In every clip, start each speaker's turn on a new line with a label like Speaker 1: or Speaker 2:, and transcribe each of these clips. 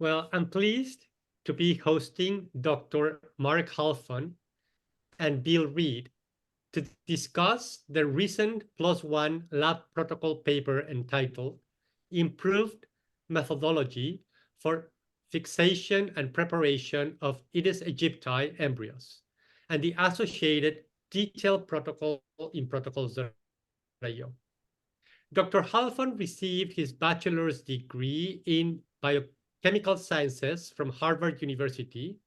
Speaker 1: Well, I'm pleased to be hosting Dr. Marc Halfon and Bill Reid to discuss the recent PLOS ONE Lab Protocol paper entitled Improved Methodology for Fixation and Preparation of Aedes aegypti Embryos and the associated detailed protocol in protocols.io. Dr. Halfon received his bachelor's degree in biochemical sciences from Harvard University,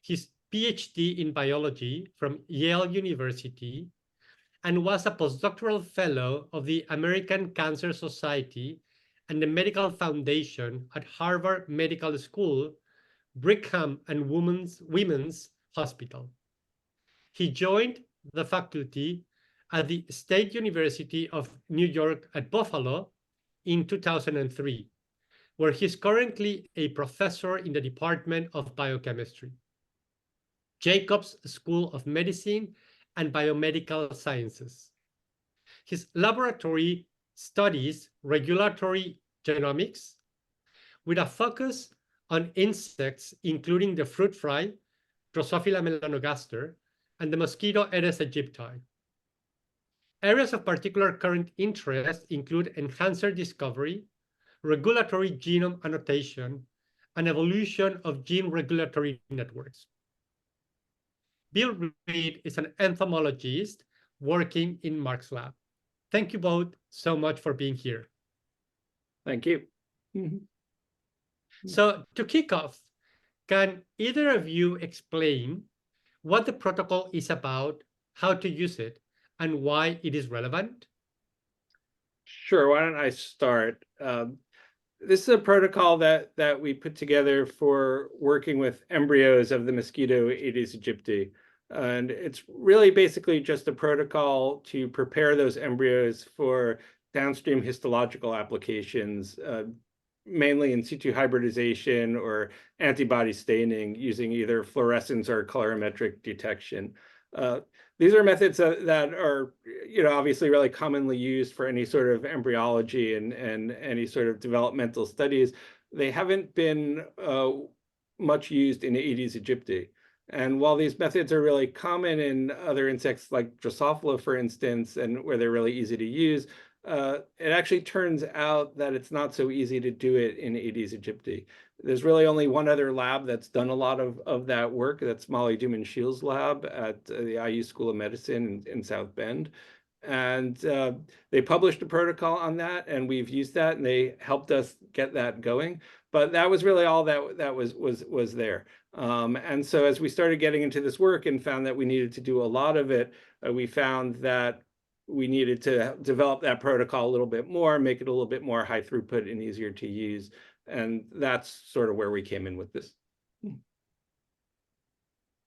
Speaker 1: his PhD in biology from Yale University, and was a postdoctoral fellow of the American Cancer Society and the Medical Foundation at Harvard Medical School, Brigham and Women's Hospital. He joined the faculty at the State University of New York at Buffalo in 2003, where he's currently a professor in the Department of Biochemistry, Jacobs School of Medicine and Biomedical Sciences. His laboratory studies regulatory genomics with a focus on insects, including the fruit fly, Drosophila melanogaster, and the mosquito Aedes aegypti. Areas of particular current interest include enhancer discovery, regulatory genome annotation, and evolution of gene regulatory networks. Bill Reid is an entomologist working in Marc's lab. Thank you both so much for being here.
Speaker 2: Thank you.
Speaker 1: So to kick off, can either of you explain what the protocol is about, how to use it, and why it is relevant?
Speaker 2: Sure, why don't I start? This is a protocol that we put together for working with embryos of the mosquito Aedes aegypti. And it's really basically just a protocol to prepare those embryos for downstream histological applications, mainly in situ hybridization or antibody staining using either fluorescence or colorimetric detection. These are methods that are, obviously really commonly used for any sort of embryology and any sort of developmental studies. They haven't been much used in Aedes aegypti. And while these methods are really common in other insects like Drosophila, for instance, and where they're really easy to use, it actually turns out that it's not so easy to do it in Aedes aegypti. There's really only one other lab that's done a lot of that work. That's Molly Duman-Shields' lab at the IU School of Medicine in South Bend. And they published a protocol on that, and we've used that, and they helped us get that going. But that was really all that was there. And so as we started getting into this work and found that we needed to do a lot of it, we found that we needed to develop that protocol a little bit more, make it a little bit more high throughput and easier to use. And that's sort of where we came in with this.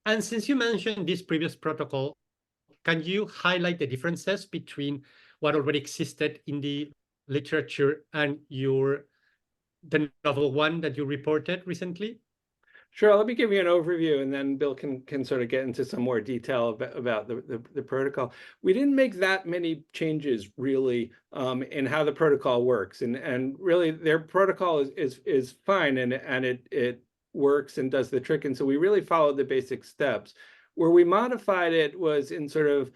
Speaker 1: And since you mentioned this previous protocol, can you highlight the differences between what already existed in the literature and the novel one that you reported recently?
Speaker 2: Sure, let me give you an overview, and then Bill can sort of get into some more detail about the protocol. We didn't make that many changes really in how the protocol works, and really their protocol is fine, and it works and does the trick, and so we really followed the basic steps. Where we modified it was in sort of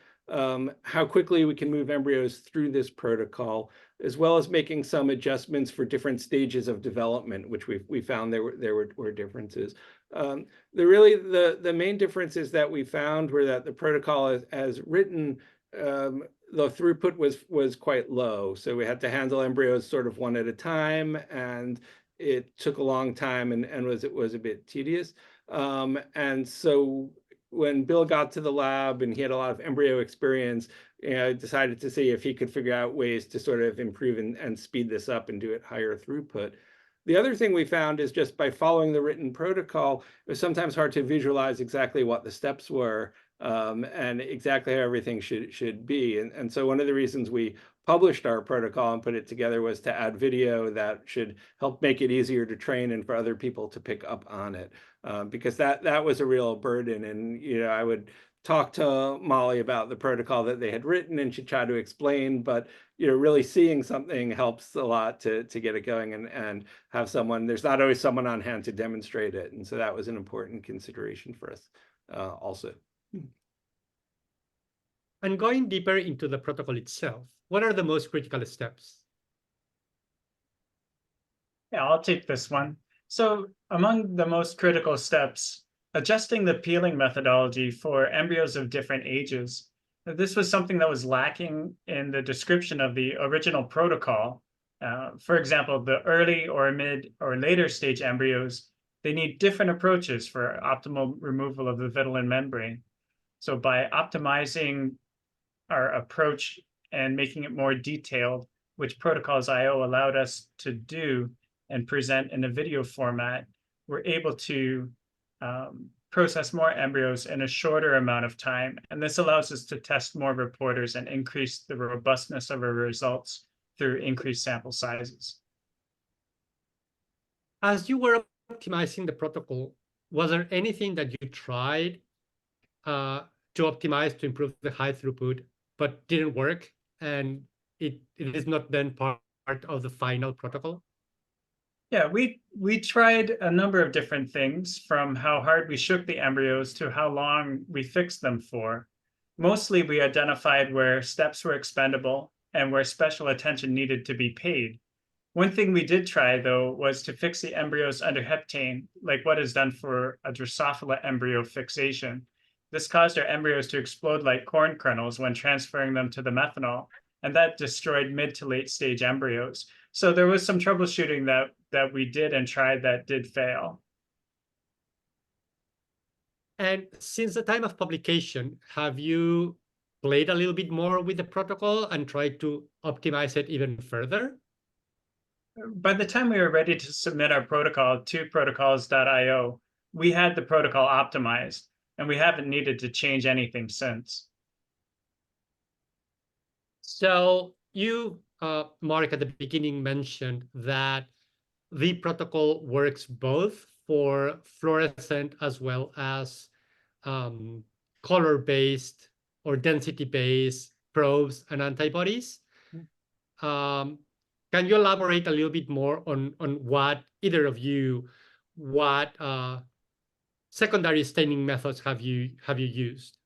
Speaker 2: how quickly we can move embryos through this protocol, as well as making some adjustments for different stages of development, which we found there were differences. The main differences that we found were that the protocol as written, the throughput was quite low. So we had to handle embryos sort of one at a time, and it took a long time and was a bit tedious. And so when Bill got to the lab and he had a lot of embryo experience, decided to see if he could figure out ways to sort of improve and speed this up and do it higher throughput. The other thing we found is just by following the written protocol, it was sometimes hard to visualize exactly what the steps were and exactly how everything should be. And so one of the reasons we published our protocol and put it together was to add video that should help make it easier to train and for other people to pick up on it. Because that was a real burden. And I would talk to Molly about the protocol that they had written, and she tried to explain, but really seeing something helps a lot to get it going and have someone. There's not always someone on hand to demonstrate it, and so that was an important consideration for us also.
Speaker 1: And going deeper into the protocol itself, what are the most critical steps?
Speaker 3: Yeah, I'll take this one. So among the most critical steps, adjusting the peeling methodology for embryos of different ages. This was something that was lacking in the description of the original protocol. For example, the early or mid or later stage embryos, they need different approaches for optimal removal of the vitelline membrane. So by optimizing our approach and making it more detailed, which Protocols.io allowed us to do and present in a video format, we're able to process more embryos in a shorter amount of time. And this allows us to test more reporters and increase the robustness of our results through increased sample sizes.
Speaker 1: As you were optimizing the protocol, was there anything that you tried to optimize to improve the high throughput, but didn't work, and it is not then part of the final protocol?
Speaker 3: Yeah, we tried a number of different things, from how hard we shook the embryos to how long we fixed them for. Mostly we identified where steps were expendable and where special attention needed to be paid. One thing we did try, though, was to fix the embryos under heptane, like what is done for a Drosophila embryo fixation. This caused our embryos to explode like corn kernels when transferring them to the methanol, and that destroyed mid to late stage embryos. So there was some troubleshooting that we did and tried that did fail.
Speaker 1: And since the time of publication, have you played a little bit more with the protocol and tried to optimize it even further?
Speaker 3: By the time we were ready to submit our protocol to protocols.io, we had the protocol optimized, and we haven't needed to change anything since.
Speaker 1: So you, Mark, at the beginning mentioned that the protocol works both for fluorescent as well as color-based or density-based probes and antibodies. Can you elaborate a little bit more on what either of you, what secondary staining methods have you used?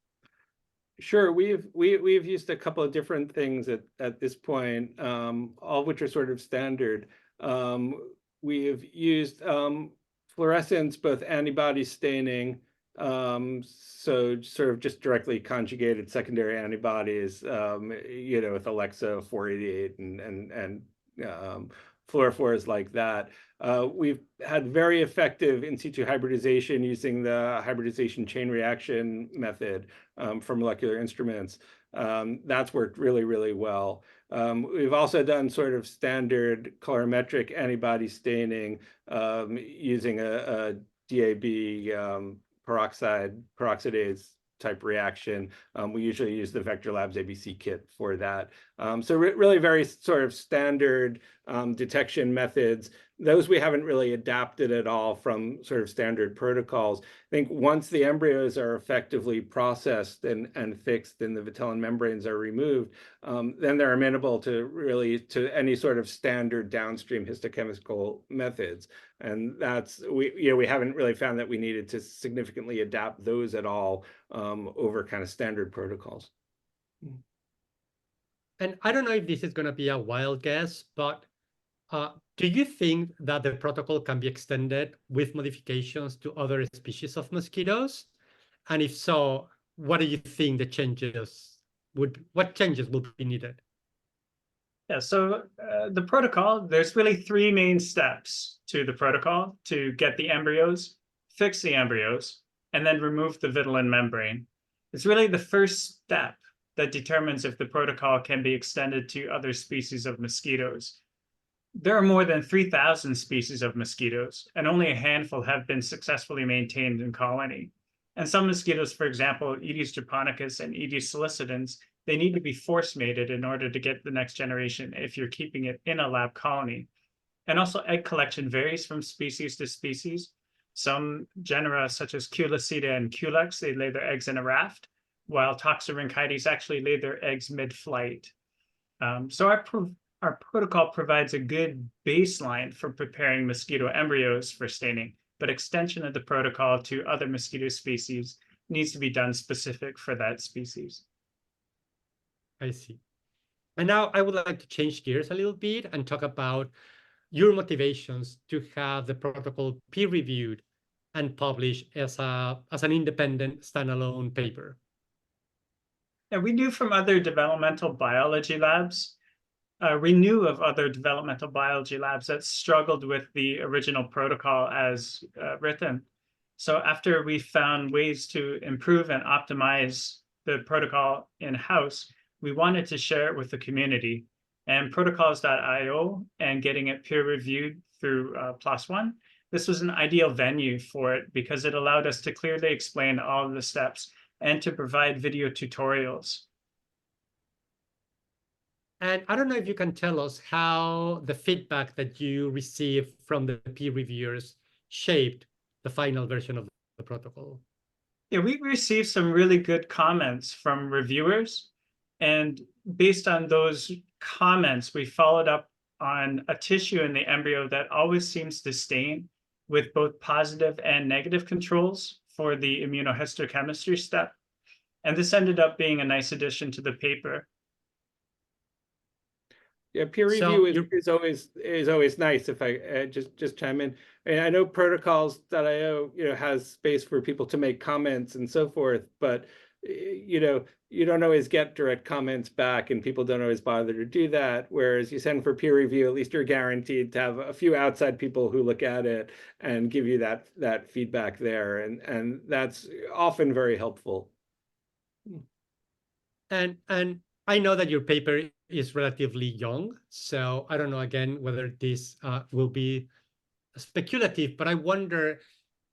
Speaker 2: Sure, we've used a couple of different things at this point, all of which are sort of standard. We have used fluorescence, both antibody staining, so sort of just directly conjugated secondary antibodies, with Alexa 488 and fluorophores like that. We've had very effective in situ hybridization using the hybridization chain reaction method for molecular instruments. That's worked really, really well. We've also done sort of standard colorimetric antibody staining using a DAB peroxidase type reaction. We usually use the Vector Labs ABC kit for that. So really very sort of standard detection methods. Those we haven't really adapted at all from sort of standard protocols. I think once the embryos are effectively processed and fixed and the vitelline membranes are removed, then they're amenable to any sort of standard downstream histochemical methods. And that's, we haven't really found that we needed to significantly adapt those at all over kind of standard protocols.
Speaker 1: And I don't know if this is going to be a wild guess, but do you think that the protocol can be extended with modifications to other species of mosquitoes? And if so, what do you think what changes would be needed?
Speaker 3: Yeah, so the protocol, there's really three main steps to the protocol: to get the embryos, fix the embryos, and then remove the vitelline membrane. It's really the first step that determines if the protocol can be extended to other species of mosquitoes. There are more than 3,000 species of mosquitoes, and only a handful have been successfully maintained in colony. And some mosquitoes, for example, Aedes japonicus and Aedes sollicitans, they need to be force mated in order to get the next generation if you're keeping it in a lab colony. And also egg collection varies from species to species. Some genera, such as Culicida and Culex, they lay their eggs in a raft, while toxobronchites actually lay their eggs mid-flight. So our protocol provides a good baseline for preparing mosquito embryos for staining, but extension of the protocol to other mosquito species needs to be done specific for that species.
Speaker 1: I see. And now I would like to change gears a little bit and talk about your motivations to have the protocol peer-reviewed and published as an independent standalone paper.
Speaker 3: And we knew from other developmental biology labs, we knew of other developmental biology labs that struggled with the original protocol as written. So after we found ways to improve and optimize the protocol in-house, we wanted to share it with the community. And protocols.io and getting it peer-reviewed through PLOS ONE, this was an ideal venue for it because it allowed us to clearly explain all of the steps and to provide video tutorials.
Speaker 1: And I don't know if you can tell us how the feedback that you received from the peer reviewers shaped the final version of the protocol.
Speaker 3: Yeah, we received some really good comments from reviewers. And based on those comments, we followed up on a tissue in the embryo that always seems to stain with both positive and negative controls for the immunohistochemistry step. And this ended up being a nice addition to the paper.
Speaker 2: Yeah, peer review is always nice. If I just chime in, and I know protocols.io has space for people to make comments and so forth, but you don't always get direct comments back, and people don't always bother to do that. Whereas you send for peer review, at least you're guaranteed to have a few outside people who look at it and give you that feedback there, and that's often very helpful.
Speaker 1: And I know that your paper is relatively young, so I don't know again whether this will be speculative, but I wonder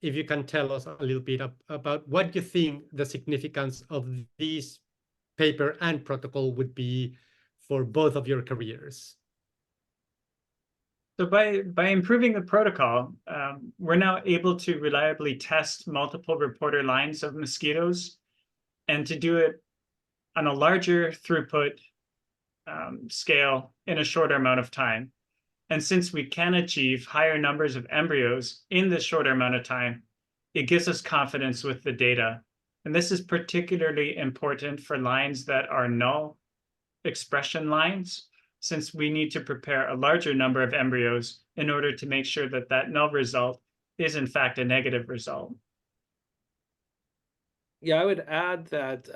Speaker 1: if you can tell us a little bit about what you think the significance of this paper and protocol would be for both of your careers.
Speaker 3: So by improving the protocol, we're now able to reliably test multiple reporter lines of mosquitoes and to do it on a larger throughput scale in a shorter amount of time. And since we can achieve higher numbers of embryos in this shorter amount of time, it gives us confidence with the data. And this is particularly important for lines that are null expression lines, since we need to prepare a larger number of embryos in order to make sure that that null result is in fact a negative result.
Speaker 2: Yeah, I would add that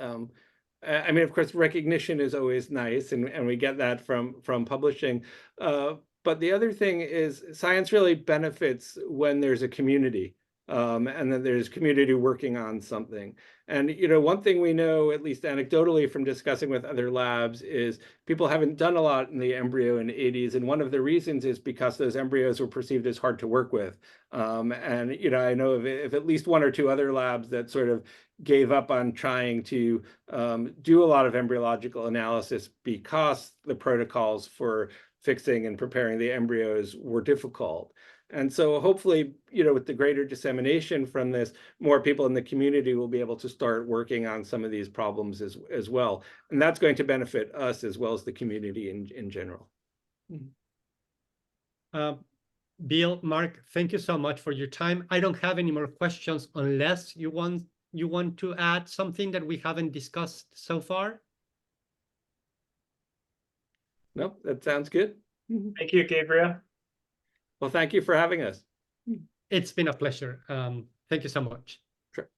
Speaker 2: I mean, of course, recognition is always nice, and we get that from publishing. But the other thing is science really benefits when there's a community, and then there's community working on something. And one thing we know, at least anecdotally from discussing with other labs, is people haven't done a lot in the embryo in Aedes, and one of the reasons is because those embryos were perceived as hard to work with. And I know of at least one or two other labs that sort of gave up on trying to do a lot of embryological analysis because the protocols for fixing and preparing the embryos were difficult. And so hopefully, with the greater dissemination from this, more people in the community will be able to start working on some of these problems as well. And that's going to benefit us as well as the community in general.
Speaker 1: Bill, Mark, thank you so much for your time. I don't have any more questions unless you want to add something that we haven't discussed so far.
Speaker 2: No, that sounds good.
Speaker 3: Thank you, Gabriel.
Speaker 2: Well, thank you for having us.
Speaker 1: It's been a pleasure. Thank you so much.
Speaker 2: Sure.